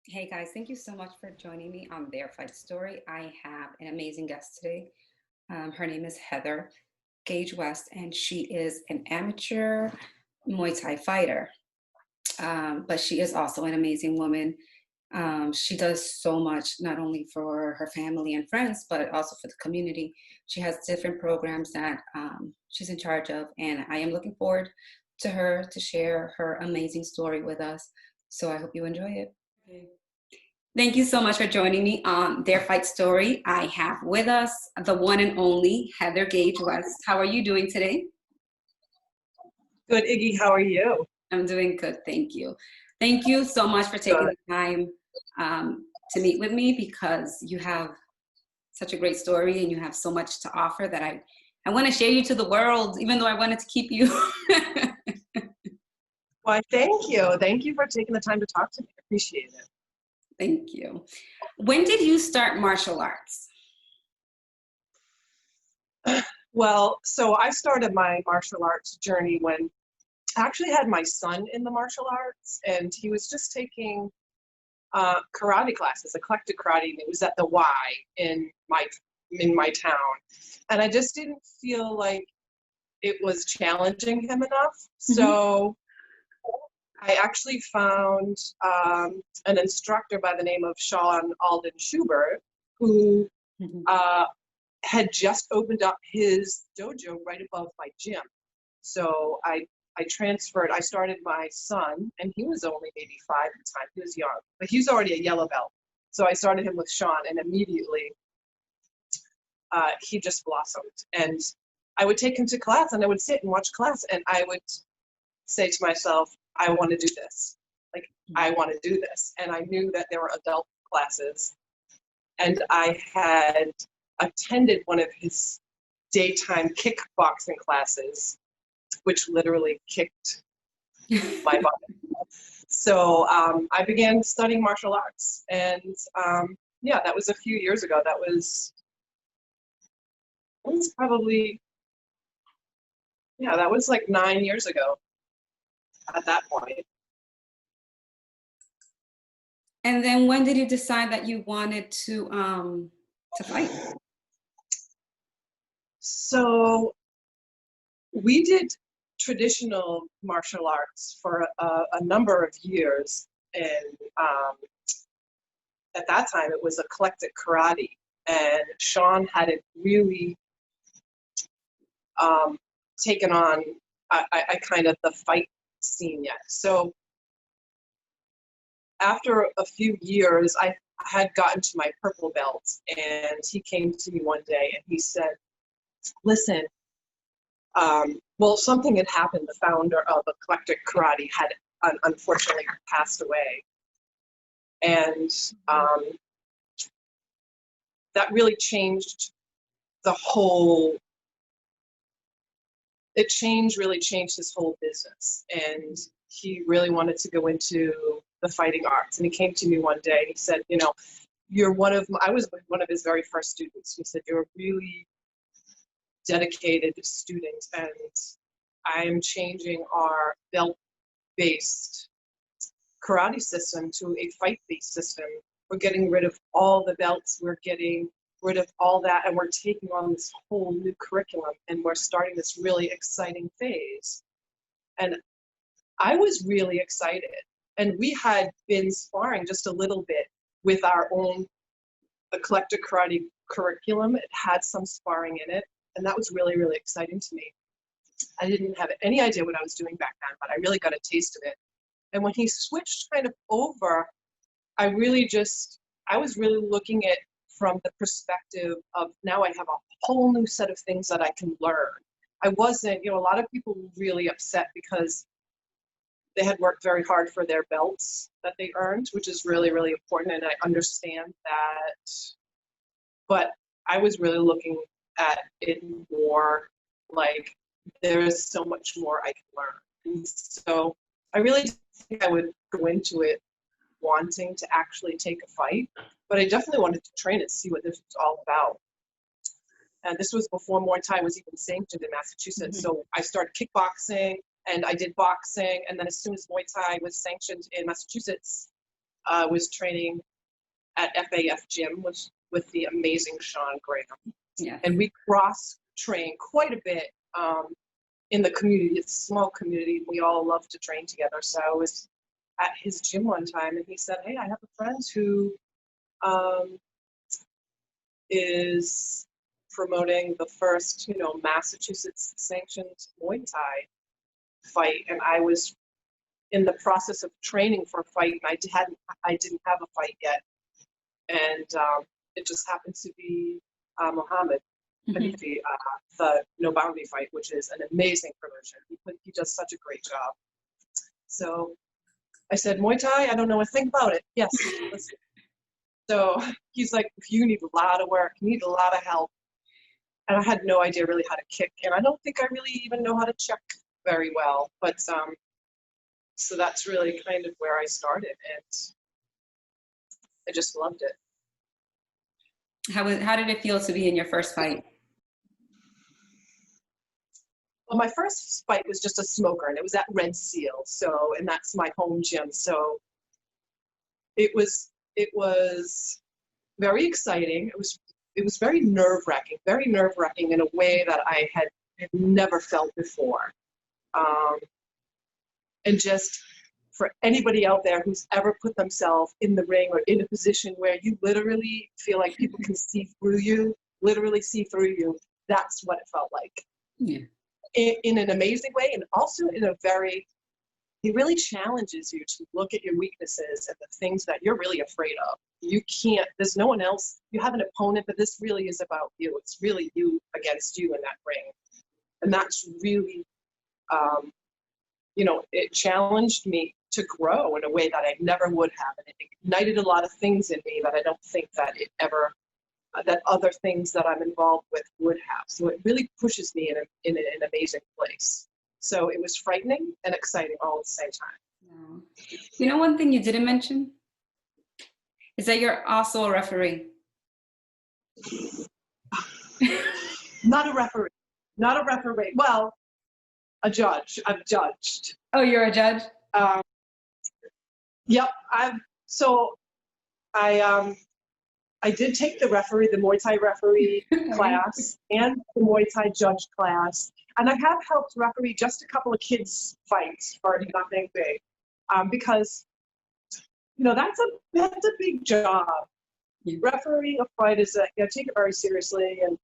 Hey guys, thank you so much for joining me on Their Fight Story. I have an amazing guest today. Her name is Heather Gagewest, and she is an amateur Muay Thai fighter. But she is also an amazing woman. She does so much, not only for her family and friends, but also for the community. She has different programs that she's in charge of, and I am looking forward to her to share her amazing story with us. So I hope you enjoy it. Okay. Thank you so much for joining me on Their Fight Story. I have with us the one and only Heather Gage West. How are you doing today? Good, Iggy. How are you? I'm doing good, thank you. Thank you so much for taking Good. the time to meet with me because you have such a great story and you have so much to offer that I want to share you to the world, even though I wanted to keep you. Why, thank you. Thank you for taking the time to talk to me. I appreciate Thank you. When did you start martial arts? it. Well, so I started my martial arts journey when I actually had my son in the martial arts, and he was just taking karate classes, eclectic karate, and it was at the Y in my town. And I just didn't feel like it was challenging him enough. So I actually found an instructor by the name of Sean Alden Schubert, who had just opened up his dojo right above my gym. So I transferred. I started my son, and he was only maybe 5 at the time. He was young, but he was already a yellow belt. So I started him with Sean, and immediately he just blossomed. And I would take him to class, and I would sit and watch class, and I would say to myself, I want to do this. Like, I want to do this. And I knew that there were adult classes. And I had attended one of his daytime kickboxing classes, which literally kicked my butt. So I began studying martial arts. And yeah, that was a few years ago. That was probably, yeah, that was like 9 years ago at that point. And then when did you decide that you wanted to fight? So we did traditional martial arts for a number of years, and at that time it was eclectic karate, and Sean hadn't really taken on I kind of the fight scene yet. So after a few years, I had gotten to my purple belt, and he came to me one day and he said, listen, well, something had happened. The founder of Eclectic Karate had unfortunately passed away. And that really changed the whole, really changed his whole business. And he really wanted to go into the fighting arts. And he came to me one day and he said, you know, I was one of his very first students. He said, you're a really dedicated student, and I am changing our belt-based karate system to a fight-based system. We're getting rid of all the belts, we're getting rid of all that, and we're taking on this whole new curriculum, and we're starting this really exciting phase. And I was really excited. And we had been sparring just a little bit with our own eclectic karate curriculum. It had some sparring in it, and that was really, really exciting to me. I didn't have any idea what I was doing back then, but I really got a taste of it. And when he switched kind of over, I was really looking at from the perspective of now I have a whole new set of things that I can learn. I wasn't, a lot of people were really upset because they had worked very hard for their belts that they earned, which is really, really important, and I understand that. But I was really looking at it more like there is so much more I can learn. And so I really think I would go into it wanting to actually take a fight, but I definitely wanted to train it, see what this was all about. And this was before Muay Thai was even sanctioned in Massachusetts. So I started kickboxing, and I did boxing, and then as soon as Muay Thai was sanctioned in Massachusetts, was training at FAF gym with the amazing Sean Graham. Yeah. And we cross-train quite a bit in the community. It's a small community. We all love to train together. So I was at his gym one time, and he said, hey, I have a friend who is promoting the first, Massachusetts sanctioned Muay Thai fight. And I was in the process of training for a fight, and I didn't have a fight yet. And it just happened to be Mohammed Hanifi, the No Boundary fight, which is an amazing promotion. He does such a great job. So I said, Muay Thai, I don't know a thing about it. Yes, listen. So he's like, you need a lot of work, you need a lot of help. And I had no idea really how to kick. And I don't think I really even know how to check very well. But so that's really kind of where I started. And I just loved it. How did it feel to be in your first fight? Well, my first fight was just a smoker, and it was at Red Seal. So, and that's my home gym. So it was very exciting. It was very nerve-wracking in a way that I had never felt before. And just for anybody out there who's ever put themselves in the ring or in a position where you literally feel like people can see through you, that's what it felt like. Yeah. In an amazing way, and also in a very, it really challenges you to look at your weaknesses and the things that you're really afraid of. You can't, there's no one else, you have an opponent, but this really is about you. It's really you against you in that ring. And that's really, it challenged me to grow in a way that I never would have. And it ignited a lot of things in me that I don't think that it ever, that other things that I'm involved with would have. So it really pushes me in an amazing place. So it was frightening and exciting all at the same time. You know, one thing you didn't mention is that you're also a referee. Not a referee. Well, a judge. I've judged. Oh, you're a judge? Yep. I did take the Muay Thai referee class and the Muay Thai judge class. And I have helped referee just a couple of kids' fights for nothing big. Because, that's a big job. Yeah. Refereeing a fight is take it very seriously, and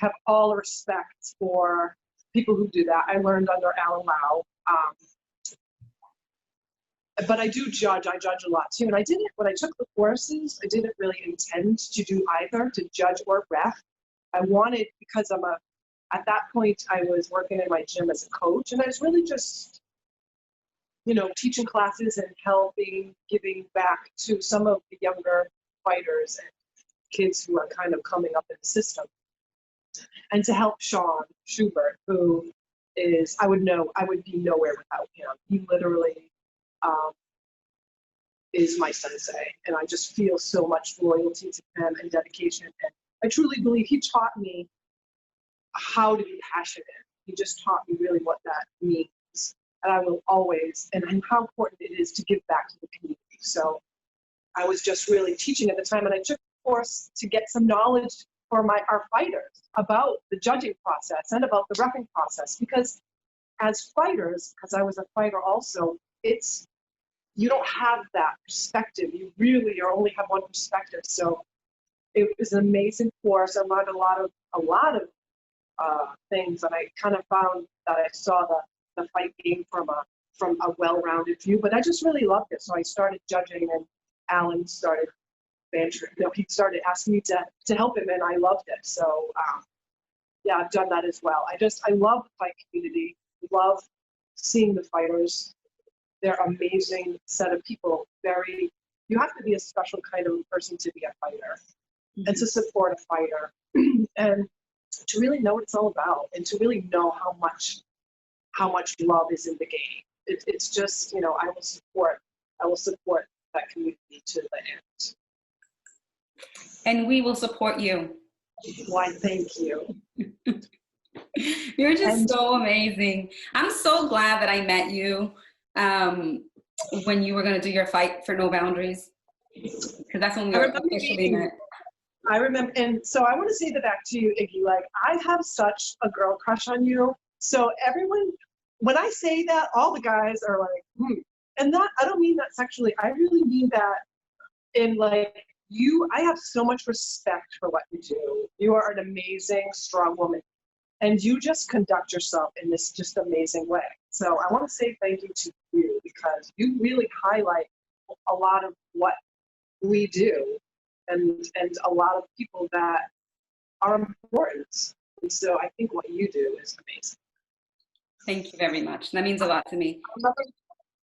have all the respect for people who do that. I learned under Alan Lau. But I do judge. I judge a lot too. And when I took the courses, I didn't really intend to do either, to judge or ref. I wanted, because at that point, I was working in my gym as a coach, and I was really just, teaching classes and giving back to some of the younger fighters and kids who are kind of coming up in the system. And to help Sean Schubert, who is, I would be nowhere without him. He literally is my sensei, and I just feel so much loyalty to him and dedication. And I truly believe he taught me how to be passionate. He just taught me really what that means. And I will always, and how important it is to give back to the community. So I was just really teaching at the time, and I took a course to get some knowledge for our fighters about the judging process and about the reffing process. Because as fighters, because I was a fighter also, you don't have that perspective. You really only have one perspective. So it was an amazing course. I learned a lot of things, and I kind of found that I saw the fight game from a well-rounded view. But I just really loved it. So I started judging, and Alan started bantering. He started asking me to help him, and I loved it. So yeah, I've done that as well. I love the fight community. Love seeing the fighters. They're amazing set of people. You have to be a special kind of person to be a fighter, and to support a fighter, and to really know what it's all about, and to really know how much love is in the game. It's just, I will support that community to the end. And we will support you. Why, thank you. You're just so amazing. I'm so glad that I met you. when you were going to do your fight for No Boundaries? Because that's when we I were remember officially meeting met. I remember, and so I want to say that back to you, Iggy. Like, I have such a girl crush on you. So everyone, when I say that, all the guys are like, hmm. And that, I don't mean that sexually. I really mean that in like, I have so much respect for what you do. You are an amazing, strong woman. And you just conduct yourself in this just amazing way. So I want to say thank you to you because you really highlight a lot of what we do and a lot of people that are important. And so I think what you do is amazing. Thank you very much. That means a lot to me.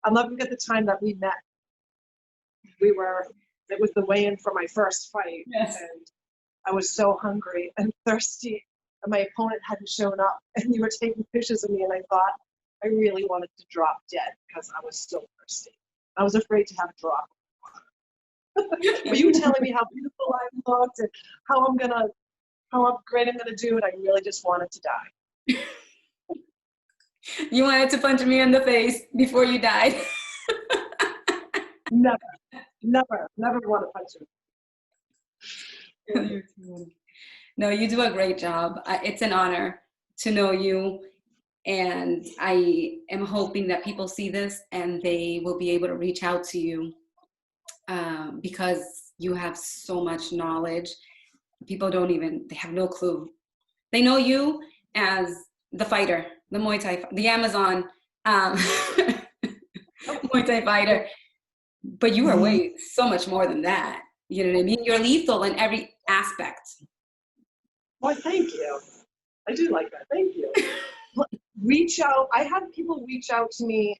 I'll never forget the time that we met. It was the weigh-in for my first fight. Yes. And I was so hungry and thirsty and my opponent hadn't shown up and you were taking pictures of me and I thought I really wanted to drop dead because I was so thirsty. I was afraid to have a drop. Were you telling me how beautiful I looked and how great I'm gonna do, and I really just wanted to die. You wanted to punch me in the face before you died. Never want to punch you. No, you do a great job. It's an honor to know you, and I am hoping that people see this and they will be able to reach out to you because you have so much knowledge. People they have no clue. They know you as the fighter, the Muay Thai, the Amazon Muay Thai fighter, but you are way so much more than that. You know what I mean? You're lethal in every aspect. Well, thank you. I do like that. Thank you. Reach out. I have people reach out to me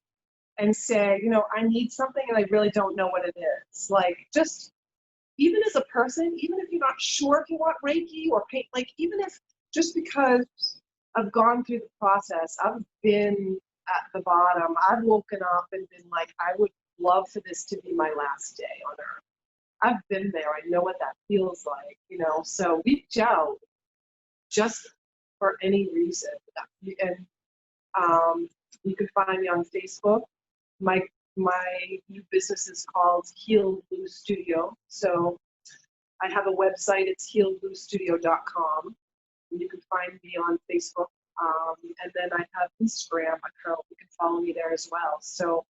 and say, I need something and I really don't know what it is. Like, just even as a person, even if you're not sure if you want Reiki or paint, like even if just because I've gone through the process, I've been at the bottom, I've woken up and been like, I would love for this to be my last day on earth. I've been there. I know what that feels like, so reach out just for any reason. And you can find me on Facebook. My new business is called Healed Blue Studio. So I have a website. It's healedbluestudio.com. You can find me on Facebook. And then I have Instagram account. You can follow me there as well. So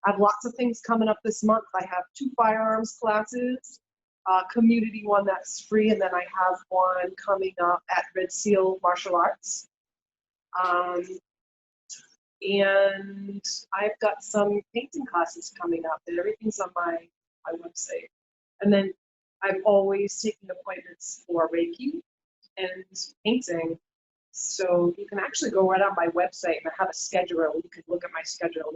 I have lots of things coming up this month. I have 2 firearms classes, community one that's free, and then I have one coming up at Red Seal Martial Arts. And I've got some painting classes coming up, and everything's on my website. And then I'm always taking appointments for Reiki and painting. So you can actually go right on my website and I have a schedule. You can look at my schedule.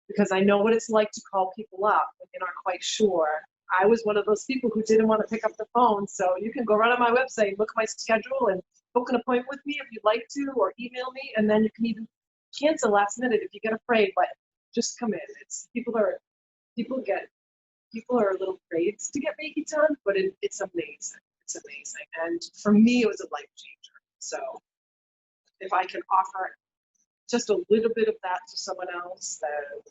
Because I know what it's like to call people up when you're not quite sure. I was one of those people who didn't want to pick up the phone. So you can go right on my website and look at my schedule and book an appointment with me if you'd like to, or email me, and then you can even cancel last minute if you get afraid, but just come in. People are a little afraid to get Reiki done, but it's amazing. It's amazing. And for me, it was a life changer. So if I can offer just a little bit of that to someone else, then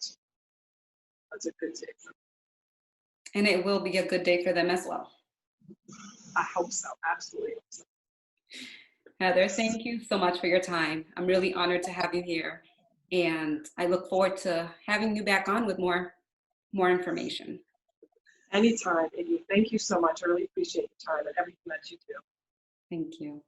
that's a good day for me. And it will be a good day for them as well. I hope so. Absolutely hope so. Heather, thank you so much for your time. I'm really honored to have you here. And I look forward to having you back on with more information. Anytime, Iggy. Thank you so much. I really appreciate your time and everything that you do. Thank you.